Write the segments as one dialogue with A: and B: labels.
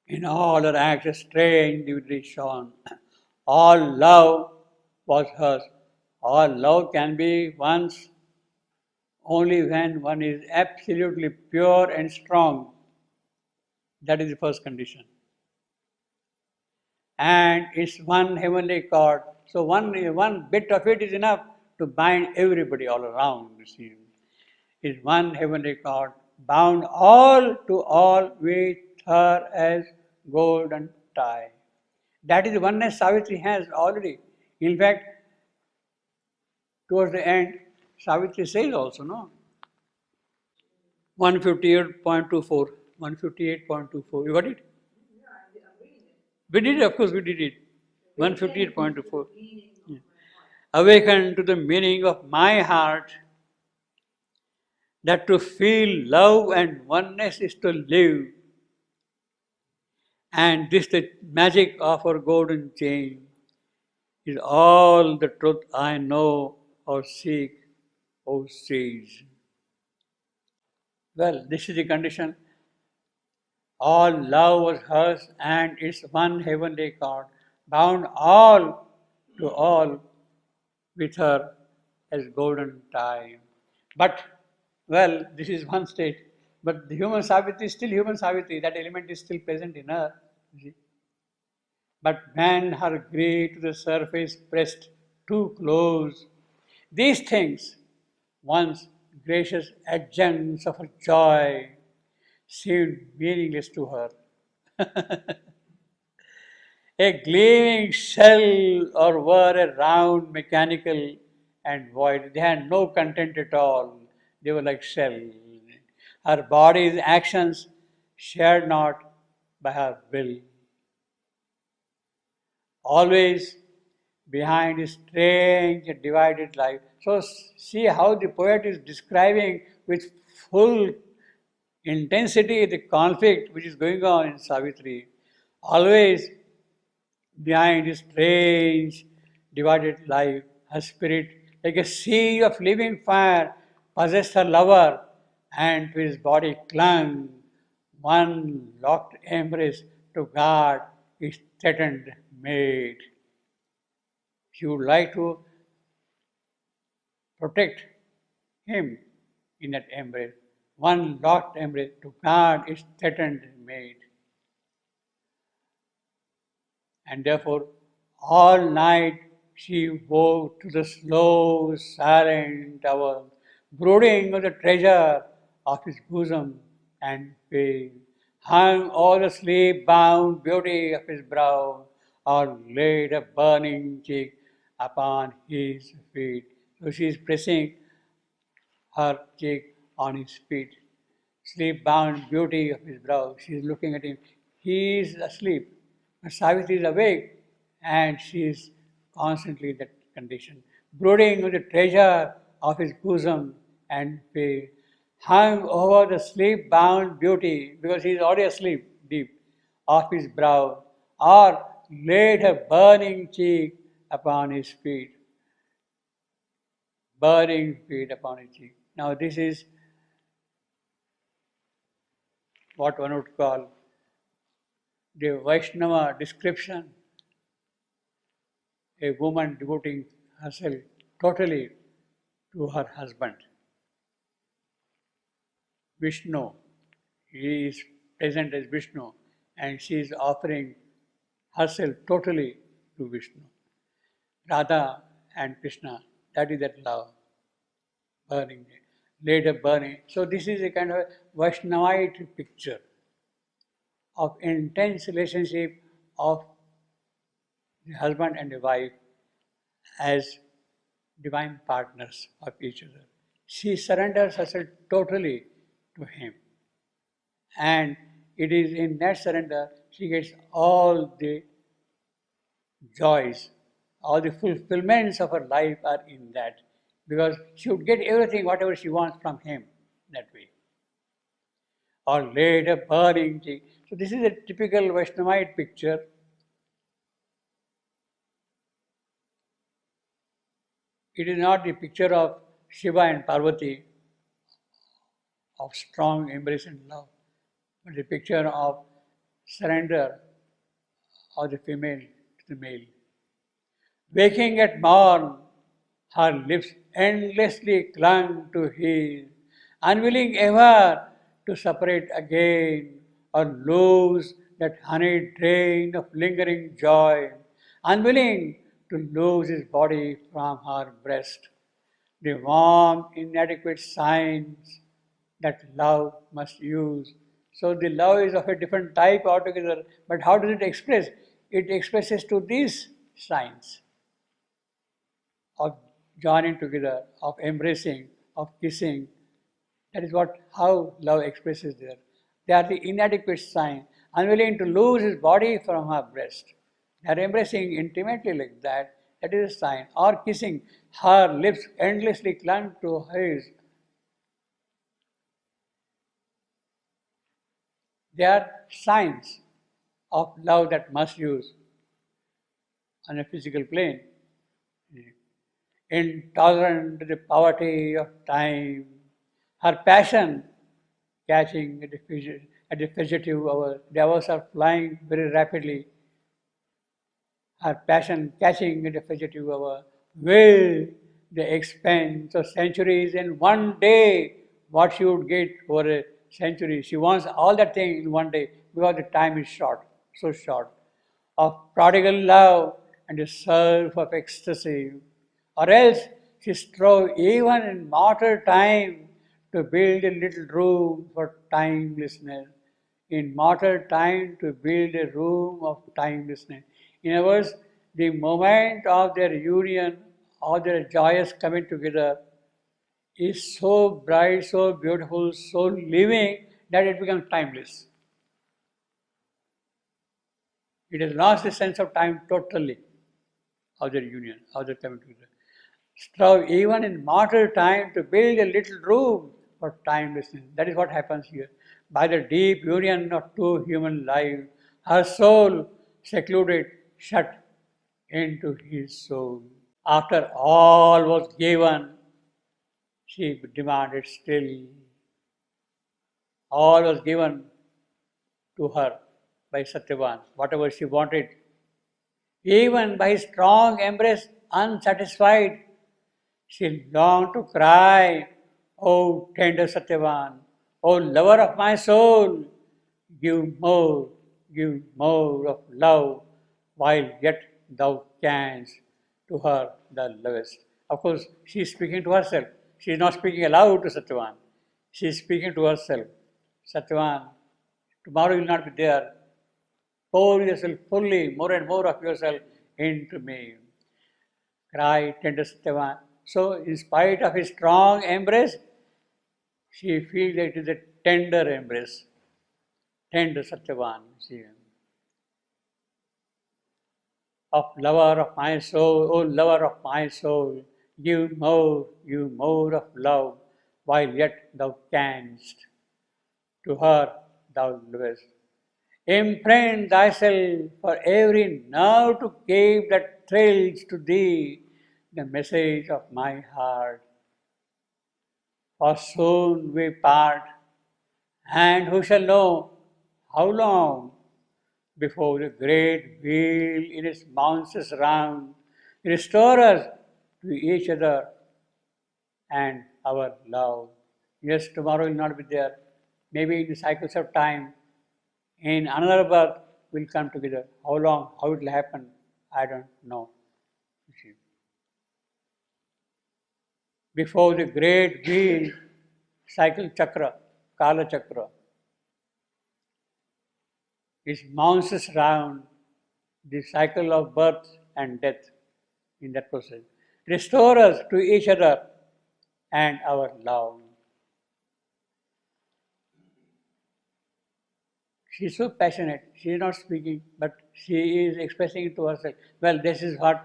A: In all her acts, strange divinity shone. All love was hers. All love can be one's only when one is absolutely pure and strong. That is the first condition. And it's one heavenly cord. So one bit of it is enough to bind everybody all around. You see, is one heavenly cord, bound all to all with her as golden tie. That is the oneness Savitri has already. In fact, towards the end, Savitri says also, no? 158.24. 158.24. You got it? We did it, of course, we did it. 158.24. Yeah. Awaken to the meaning of my heart that to feel love and oneness is to live. And this the magic of our golden chain is all the truth I know or seek, O sage. Well, this is the condition. All love was hers and its one heavenly cord, bound all to all with her as golden tie. But, well, this is one state. But the human Savitri is still human Savitri. That element is still present in her. You see. But when her grey to the surface pressed too close, these things, once gracious adjuncts of her joy, seemed meaningless to her. A gleaming shell or were a round, mechanical and void. They had no content at all. They were like shell. Her body's actions shared not by her will. Always behind a strange and divided life. So see how the poet is describing with full intensity the conflict which is going on in Savitri. Always behind his strange, divided life, her spirit, like a sea of living fire, possessed her lover, and to his body clung one locked embrace to guard his threatened mate. She would like to protect him in that embrace, one locked embrace to guard his threatened mate. And therefore, all night she woke to the slow, silent hour, brooding on the treasure of his bosom and face, hung all the sleep-bound beauty of his brow, or laid a burning cheek upon his feet. So she is pressing her cheek on his feet. Sleep-bound beauty of his brow. She is looking at him. He is asleep. But Savitri is awake and she is constantly in that condition. Brooding on the treasure of his bosom and face, hung over the sleep-bound beauty, because he is already asleep deep, of his brow, or laid her burning cheek upon his feet. Burning feet upon his cheek. Now this is what one would call the Vaishnava description, a woman devoting herself totally to her husband. Vishnu, he is present as Vishnu, and she is offering herself totally to Vishnu. Radha and Krishna, that is that love, burning, later burning. So this is a kind of Vaishnavite picture of intense relationship of the husband and the wife as divine partners of each other. She surrenders herself totally to him. And it is in that surrender she gets all the joys, all the fulfillments of her life are in that. Because she would get everything, whatever she wants from him that way. Or laid a burning cheek. So this is a typical Vaishnavite picture. It is not the picture of Shiva and Parvati of strong embrace and love, but the picture of surrender of the female to the male. Waking at morn, her lips endlessly clung to his, unwilling ever to separate again or lose that honeyed drain of lingering joy, unwilling to lose his body from her breast. The warm, inadequate signs that love must use. So the love is of a different type altogether, but how does it express? It expresses to these signs of joining together, of embracing, of kissing. That is what how love expresses there. They are the inadequate sign, unwilling to lose his body from her breast. They are embracing intimately like that. That is a sign. Or kissing, her lips endlessly clung to his. They are signs of love that must use on a physical plane. Intolerant to the poverty of time, her passion catching at the fugitive hour. The hours are flying very rapidly. Her passion catching at the fugitive hour. Will the expense of centuries in one day what she would get for a century? She wants all that thing in one day because the time is short, so short. Of prodigal love and the surf of ecstasy. Or else she strove even in mortal time to build a little room for timelessness. In mortal time to build a room of timelessness. In other words, the moment of their union, of their joyous coming together, is so bright, so beautiful, so living that it becomes timeless. It has lost the sense of time totally of their union, of their coming together. Strive even in mortal time to build a little room for timelessness. That is what happens here. By the deep union of two human lives, her soul secluded, shut into his soul. After all was given, she demanded still. All was given to her by Satyavan, whatever she wanted. Even by his strong embrace, unsatisfied, she longed to cry, O tender Satyavan, O lover of my soul, give more of love, while yet thou canst to her the lovest. Of course, she is speaking to herself. She is not speaking aloud to Satyavan. She is speaking to herself. Satyavan, tomorrow you will not be there. Pour yourself fully, more and more of yourself into me. Cried tender Satyavan. So, in spite of his strong embrace, she feels that it is a tender embrace. Tender Satyavan. Of lover of my soul, O lover of my soul, give more of love, while yet thou canst. To her thou lovest. Imprint thyself for every nerve to keep that thrills to thee the message of my heart. For soon we part, and who shall know how long before the great wheel in its bounces round restore us to each other and our love. Yes, tomorrow will not be there. Maybe in the cycles of time, in another birth, we'll come together. How long, how it will happen, I don't know. Before the great wheel, cycle chakra, Kala chakra, it bounces round the cycle of birth and death in that process. Restore us to each other and our love. She is so passionate. She is not speaking, but she is expressing it to herself. Well, this is what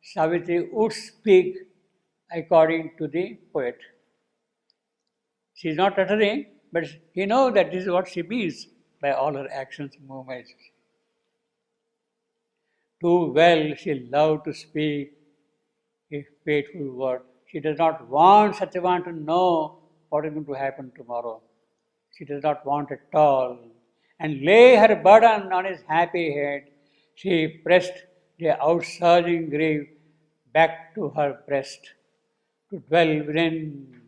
A: Savitri would speak according to the poet. She is not uttering, but he knows that this is what she means by all her actions and movements. Too well she loved to speak a faithful word. She does not want Satyavan to know what is going to happen tomorrow. She does not want at all. and lay her burden on his happy head. She pressed the outsurging grief back to her breast, to dwell within,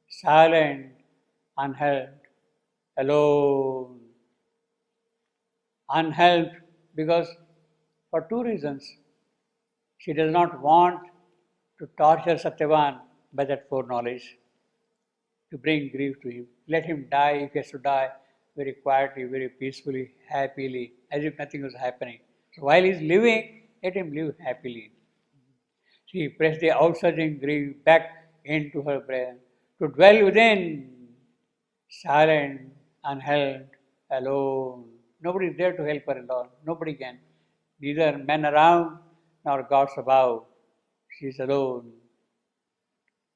A: silent, unhelped, alone. Unhelped because for two reasons. She does not want to torture Satyavan by that foreknowledge, to bring grief to him. Let him die if he has to die very quietly, very peacefully, happily, as if nothing was happening. So while he is living, let him live happily. She pressed the outsurging grief back into her brain, to dwell within, silent, unhelped, alone. Nobody is there to help her alone. Nobody can. Neither men around nor gods above. She is alone.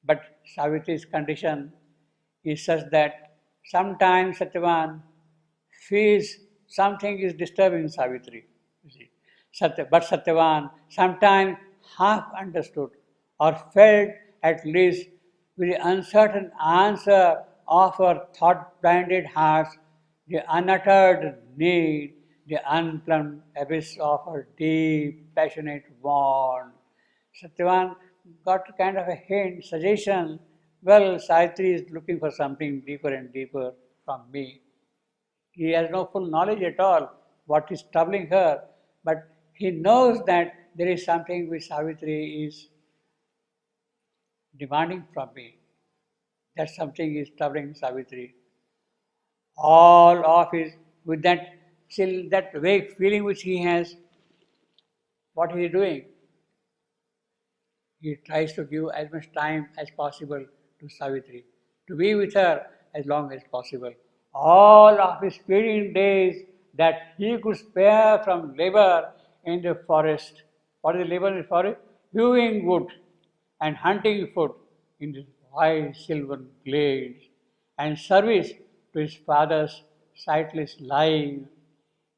A: But Savitri's condition is such that sometimes Satyavan feels something is disturbing Savitri. You see. But Satyavan sometimes half understood or felt at least with the uncertain answer of her thought-blinded heart, the unuttered need, the unplumbed abyss of her deep, passionate want. Satyavan got kind of a hint, suggestion. Well, Savitri is looking for something deeper and deeper from me. He has no full knowledge at all what is troubling her, but he knows that there is something which Savitri is demanding from me. That something is troubling Savitri. All of his, with that still that vague feeling which he has, what he is doing? He tries to give as much time as possible to Savitri, to be with her as long as possible. All of his fleeting days that he could spare from labor in the forest. What is labor in the forest? Hewing wood and hunting food in the wide sylvan glades, and service to his father's sightless life.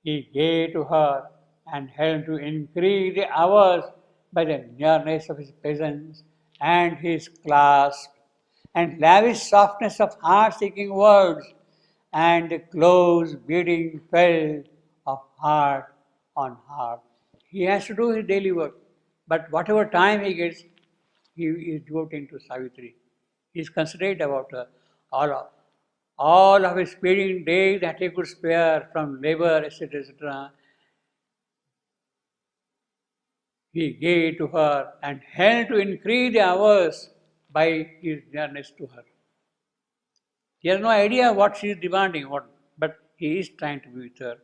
A: He gave to her and helped to increase the hours by the nearness of his presence and his clasp, and lavish softness of heart-seeking words, and the close beating felt of heart on heart. He has to do his daily work, but whatever time he gets, he is devoting to Savitri. He is considerate about her. All of his speeding days that he could spare from labor, etc., he gave to her and helped to increase the hours by his nearness to her. He has no idea what she is demanding, but he is trying to be with her.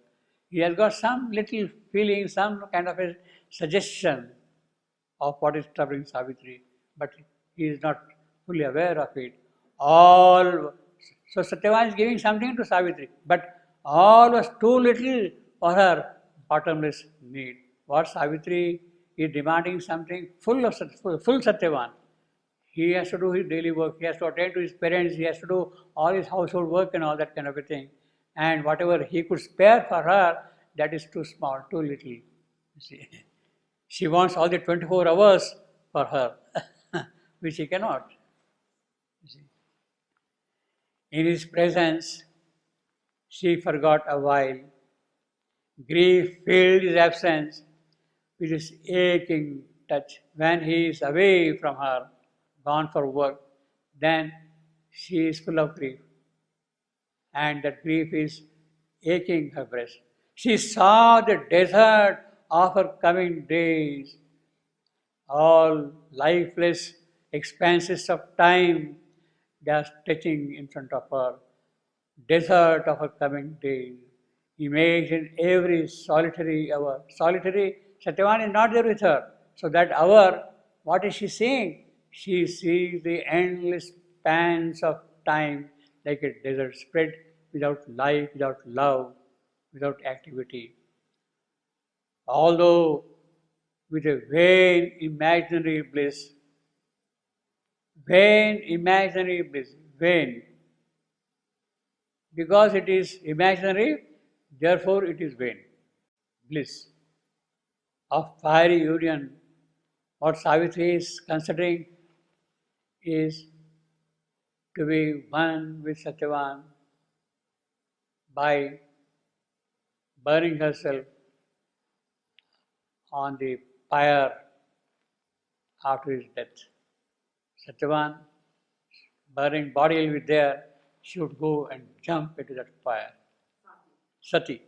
A: He has got some little feeling, some kind of a suggestion of what is troubling Savitri, but he is not fully aware of it. All so Satyavan is giving something to Savitri, but all was too little for her bottomless need. What Savitri is demanding something full Satyavan. He has to do his daily work, he has to attend to his parents, he has to do all his household work and all that kind of a thing. And whatever he could spare for her, that is too small, too little. You see. She wants all the 24 hours for her, which he cannot. You see. In his presence, she forgot a while. Grief filled his absence with his aching touch. When he is away from her, gone for work, then she is full of grief. And that grief is aching her breast. She saw the desert of her coming days, all lifeless expanses of time, they are stretching in front of her. Desert of her coming days. Imagine every solitary hour. Solitary, Satyavan is not there with her. So that hour, what is she seeing? She sees the endless spans of time like a desert spread without life, without love, without activity. Although with a vain imaginary bliss, vain. Because it is imaginary, therefore it is vain. Bliss of fiery union. What Savitri is considering is to be one with Satyavan by burning herself on the pyre after his death. Satyavan, burning body will be there, she would go and jump into that fire. Sati.